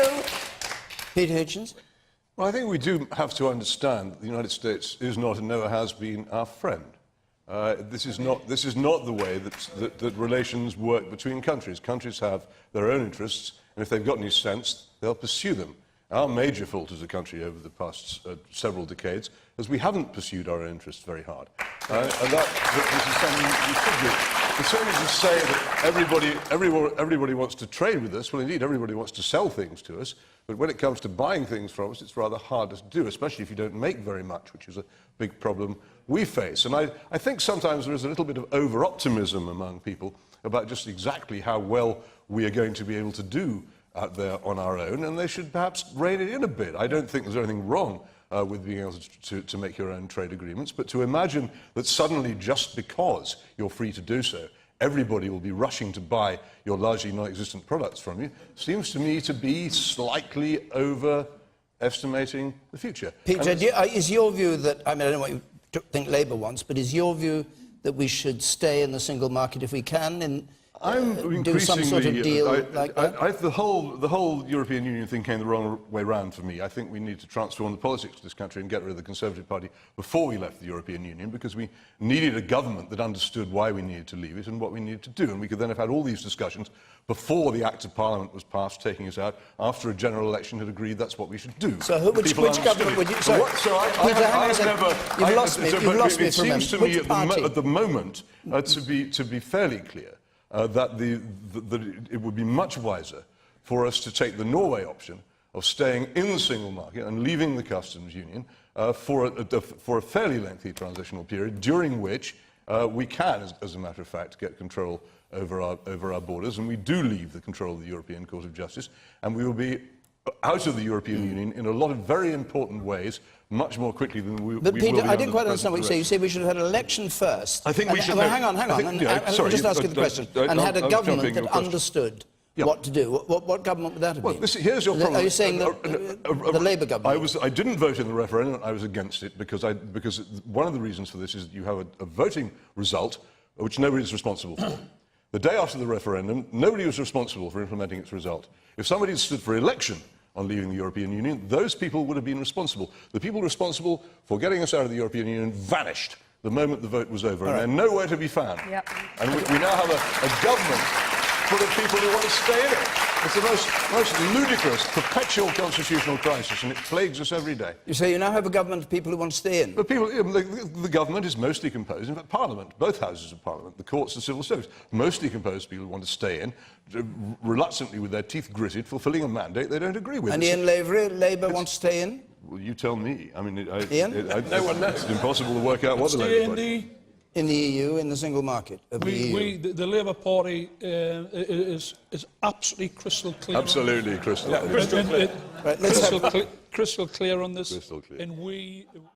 do. Peter Hitchens? Well, I think we do have to understand that the United States is not and never has been our friend. This is not the way that relations work between countries. Countries have their own interests, and if they've got any sense, they'll pursue them. Our major fault as a country over the past several decades is we haven't pursued our own interests very hard. And this is something we should do. It's only to say that everybody wants to trade with us. Well, indeed, everybody wants to sell things to us. But when it comes to buying things from us, it's rather hard to do, especially if you don't make very much, which is a big problem we face. And I think sometimes there is a little bit of over-optimism among people about just exactly how well we are going to be able to do out there on our own, and they should perhaps rein it in a bit. I don't think there's anything wrong with being able to make your own trade agreements, but to imagine that suddenly, just because you're free to do so, everybody will be rushing to buy your largely non-existent products from you seems to me to be slightly overestimating the future. Peter, is your view that, I mean, I don't know what you think Labour wants, but is your view that we should stay in the single market if we can and do some sort of deal like that? The whole European Union thing came the wrong way round for me. I think we need to transform the politics of this country and get rid of the Conservative Party before we left the European Union, because we needed a government that understood why we needed to leave it and what we needed to do. And we could then have had all these discussions before the Act of Parliament was passed, taking us out, after a general election had agreed that's what we should do. So which government would you... Sorry, Peter, hang on a second. You've lost me for a moment. It seems to me at the moment, to be fairly clear, that it would be much wiser for us to take the Norway option of staying in the single market and leaving the customs union for a fairly lengthy transitional period, during which we can, as a matter of fact, get control over our borders, and we do leave the control of the European Court of Justice, and we will be out of the European Union in a lot of very important ways, much more quickly than we will be. But Peter, I didn't quite understand what you say. You say we should have had an election first. I think we should... Well, hang on. I'll just ask you the question. And had a government that understood what to do. What government would that have been? Here's your problem. Are you saying the Labour government? I didn't vote in the referendum. I was against it because one of the reasons for this is that you have a voting result which nobody is responsible for. The day after the referendum, nobody was responsible for implementing its result. If somebody had stood for election on leaving the European Union, those people would have been responsible. The people responsible for getting us out of the European Union vanished the moment the vote was over, and they're nowhere to be found. Yep. And we now have a government full of people who want to stay in it. It's the most ludicrous, perpetual constitutional crisis, and it plagues us every day. You say you now have a government of people who want to stay in? But the government is mostly composed, in fact, Parliament, both houses of Parliament, the courts and civil service, mostly composed of people who want to stay in, reluctantly with their teeth gritted, fulfilling a mandate they don't agree with. And Ian Lavery, Labour wants to stay in? Well, you tell me. I mean, Ian? No one knows. It's impossible to work out what the Labour Party... In the EU, in the single market of the EU. The Labour Party is absolutely crystal clear. Absolutely crystal clear. Crystal clear on this. Crystal clear. And we...